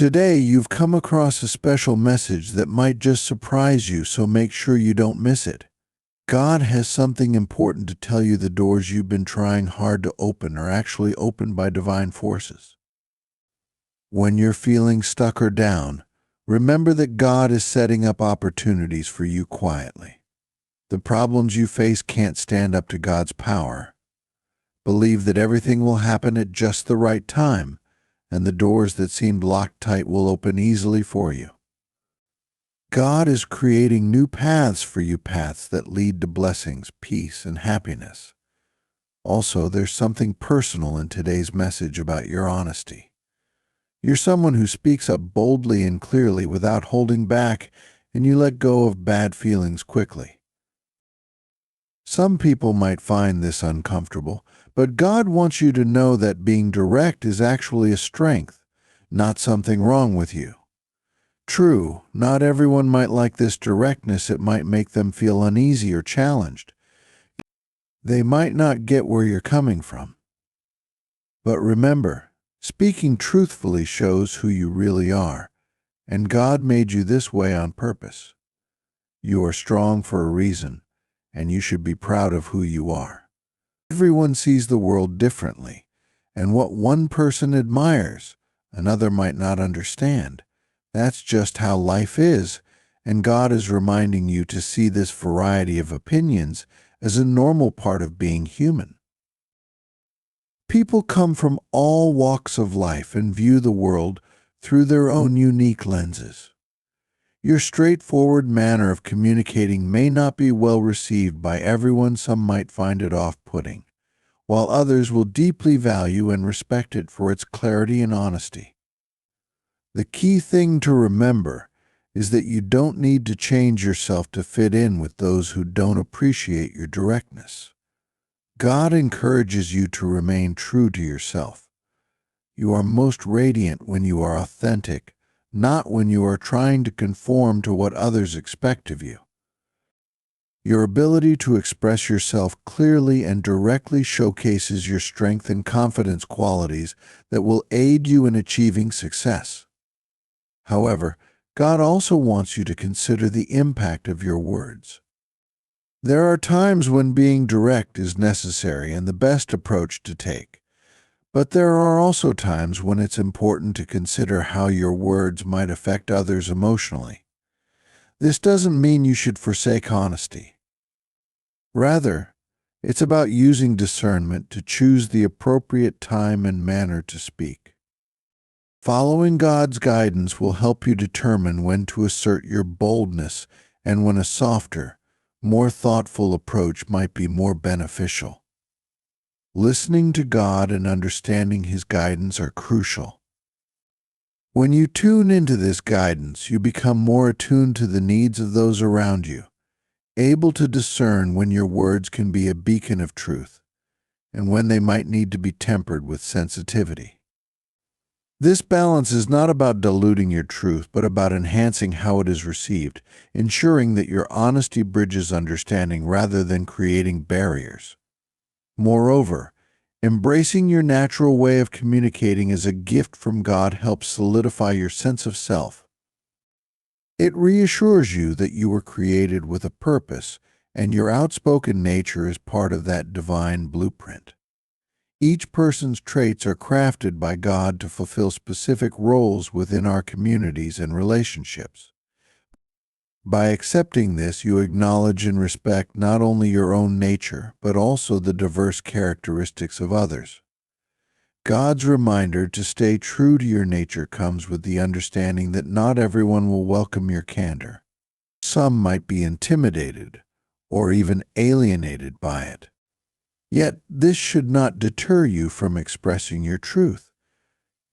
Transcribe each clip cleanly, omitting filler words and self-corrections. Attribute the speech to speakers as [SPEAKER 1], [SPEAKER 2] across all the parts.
[SPEAKER 1] Today, you've come across a special message that might just surprise you, so make sure you don't miss it. God has something important to tell you. The doors you've been trying hard to open are actually opened by divine forces. When you're feeling stuck or down, remember that God is setting up opportunities for you quietly. The problems you face can't stand up to God's power. Believe that everything will happen at just the right time, and the doors that seemed locked tight will open easily for you. God is creating new paths for you, paths that lead to blessings, peace, and happiness. Also, there's something personal in today's message about your honesty. You're someone who speaks up boldly and clearly without holding back, and you let go of bad feelings quickly. Some people might find this uncomfortable, but God wants you to know that being direct is actually a strength, not something wrong with you. True, not everyone might like this directness. It might make them feel uneasy or challenged. They might not get where you're coming from. But remember, speaking truthfully shows who you really are, and God made you this way on purpose. You are strong for a reason, and you should be proud of who you are. Everyone sees the world differently, and what one person admires, another might not understand. That's just how life is, and God is reminding you to see this variety of opinions as a normal part of being human. People come from all walks of life and view the world through their own unique lenses. Your straightforward manner of communicating may not be well received by everyone. Some might find it off-putting, while others will deeply value and respect it for its clarity and honesty. The key thing to remember is that you don't need to change yourself to fit in with those who don't appreciate your directness. God encourages you to remain true to yourself. You are most radiant when you are authentic, not when you are trying to conform to what others expect of you. Your ability to express yourself clearly and directly showcases your strength and confidence, qualities that will aid you in achieving success. However, God also wants you to consider the impact of your words. There are times when being direct is necessary and the best approach to take. But there are also times when it's important to consider how your words might affect others emotionally. This doesn't mean you should forsake honesty. Rather, it's about using discernment to choose the appropriate time and manner to speak. Following God's guidance will help you determine when to assert your boldness and when a softer, more thoughtful approach might be more beneficial. Listening to God and understanding His guidance are crucial. When you tune into this guidance, you become more attuned to the needs of those around you, able to discern when your words can be a beacon of truth and when they might need to be tempered with sensitivity. This balance is not about diluting your truth, but about enhancing how it is received, ensuring that your honesty bridges understanding rather than creating barriers. Moreover, embracing your natural way of communicating as a gift from God helps solidify your sense of self. It reassures you that you were created with a purpose, and your outspoken nature is part of that divine blueprint. Each person's traits are crafted by God to fulfill specific roles within our communities and relationships. By accepting this, you acknowledge and respect not only your own nature, but also the diverse characteristics of others. God's reminder to stay true to your nature comes with the understanding that not everyone will welcome your candor. Some might be intimidated or even alienated by it. Yet, this should not deter you from expressing your truth.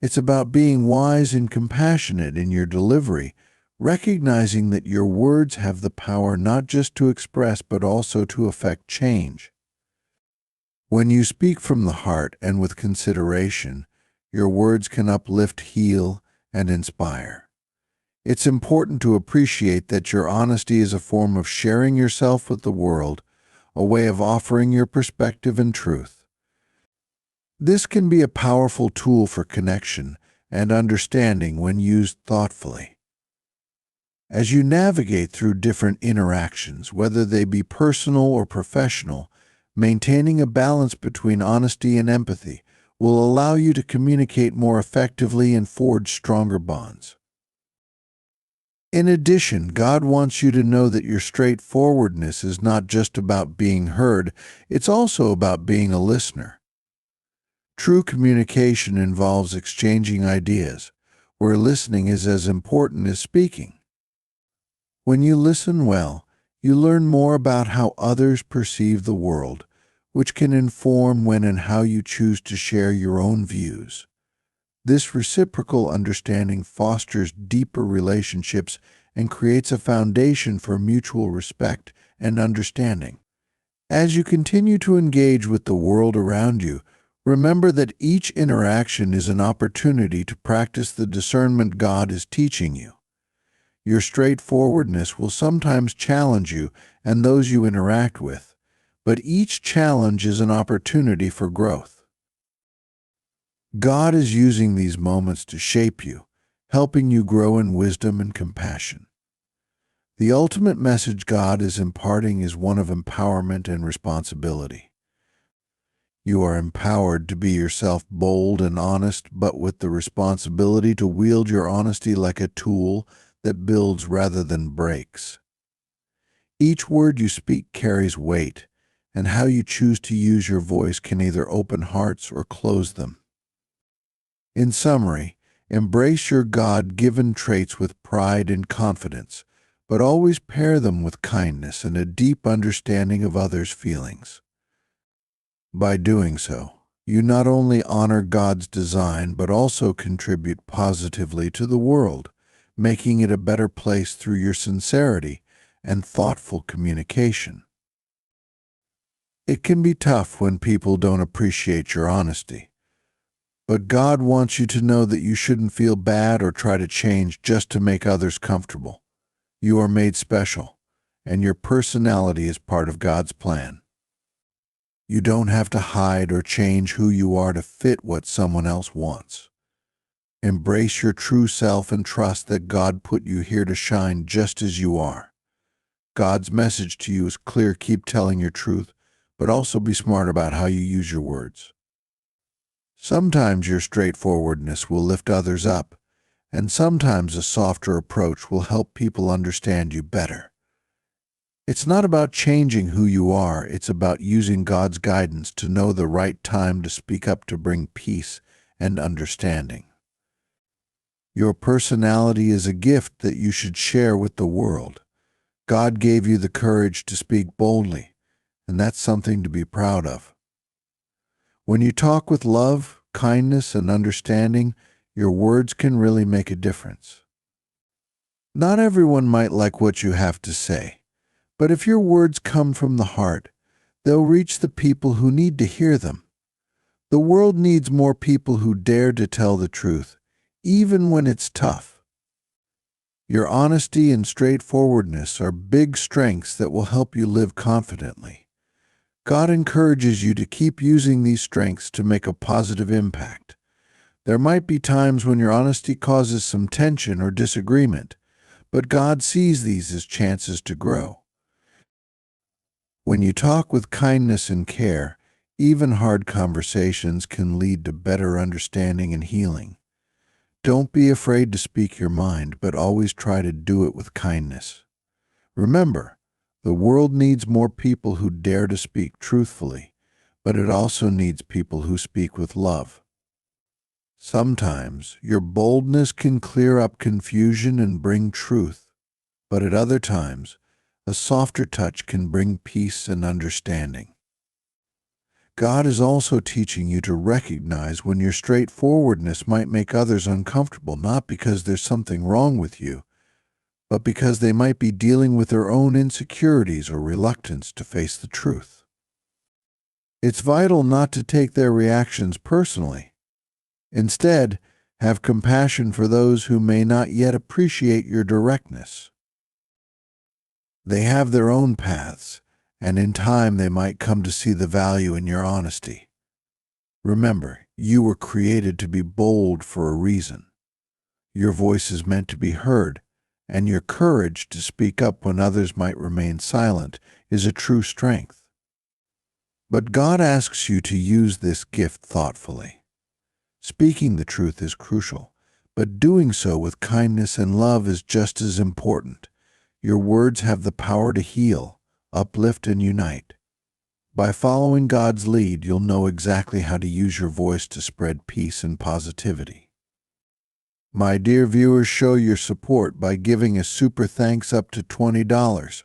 [SPEAKER 1] It's about being wise and compassionate in your delivery, recognizing that your words have the power not just to express but also to affect change. When you speak from the heart and with consideration, your words can uplift, heal, and inspire. It's important to appreciate that your honesty is a form of sharing yourself with the world, a way of offering your perspective and truth. This can be a powerful tool for connection and understanding when used thoughtfully. As you navigate through different interactions, whether they be personal or professional, maintaining a balance between honesty and empathy will allow you to communicate more effectively and forge stronger bonds. In addition, God wants you to know that your straightforwardness is not just about being heard, it's also about being a listener. True communication involves exchanging ideas, where listening is as important as speaking. When you listen well, you learn more about how others perceive the world, which can inform when and how you choose to share your own views. This reciprocal understanding fosters deeper relationships and creates a foundation for mutual respect and understanding. As you continue to engage with the world around you, remember that each interaction is an opportunity to practice the discernment God is teaching you. Your straightforwardness will sometimes challenge you and those you interact with, but each challenge is an opportunity for growth. God is using these moments to shape you, helping you grow in wisdom and compassion. The ultimate message God is imparting is one of empowerment and responsibility. You are empowered to be yourself, bold and honest, but with the responsibility to wield your honesty like a tool that builds rather than breaks. Each word you speak carries weight, and how you choose to use your voice can either open hearts or close them. In summary, embrace your God-given traits with pride and confidence, but always pair them with kindness and a deep understanding of others' feelings. By doing so, you not only honor God's design but also contribute positively to the world, making it a better place through your sincerity and thoughtful communication. It can be tough when people don't appreciate your honesty, but God wants you to know that you shouldn't feel bad or try to change just to make others comfortable. You are made special, and your personality is part of God's plan. You don't have to hide or change who you are to fit what someone else wants. Embrace your true self and trust that God put you here to shine just as you are. God's message to you is clear: keep telling your truth, but also be smart about how you use your words. Sometimes your straightforwardness will lift others up, and sometimes a softer approach will help people understand you better. It's not about changing who you are, it's about using God's guidance to know the right time to speak up to bring peace and understanding. Your personality is a gift that you should share with the world. God gave you the courage to speak boldly, and that's something to be proud of. When you talk with love, kindness, and understanding, your words can really make a difference. Not everyone might like what you have to say, but if your words come from the heart, they'll reach the people who need to hear them. The world needs more people who dare to tell the truth, even when it's tough. Your honesty and straightforwardness are big strengths that will help you live confidently. God encourages you to keep using these strengths to make a positive impact. There might be times when your honesty causes some tension or disagreement, but God sees these as chances to grow. When you talk with kindness and care, even hard conversations can lead to better understanding and healing. Don't be afraid to speak your mind, but always try to do it with kindness. Remember, the world needs more people who dare to speak truthfully, but it also needs people who speak with love. Sometimes your boldness can clear up confusion and bring truth, but at other times, a softer touch can bring peace and understanding. God is also teaching you to recognize when your straightforwardness might make others uncomfortable, not because there's something wrong with you, but because they might be dealing with their own insecurities or reluctance to face the truth. It's vital not to take their reactions personally. Instead, have compassion for those who may not yet appreciate your directness. They have their own paths, and in time they might come to see the value in your honesty. Remember, You were created to be bold for a reason. Your voice is meant to be heard, and your courage to speak up when others might remain silent is a true strength. But God asks you to use this gift thoughtfully. Speaking the truth is crucial, but doing so with kindness and love is just as important. Your words have the power to heal, uplift, and unite. By following God's lead, you'll know exactly how to use your voice to spread peace and positivity. My dear viewers, show your support by giving a super thanks up to $20.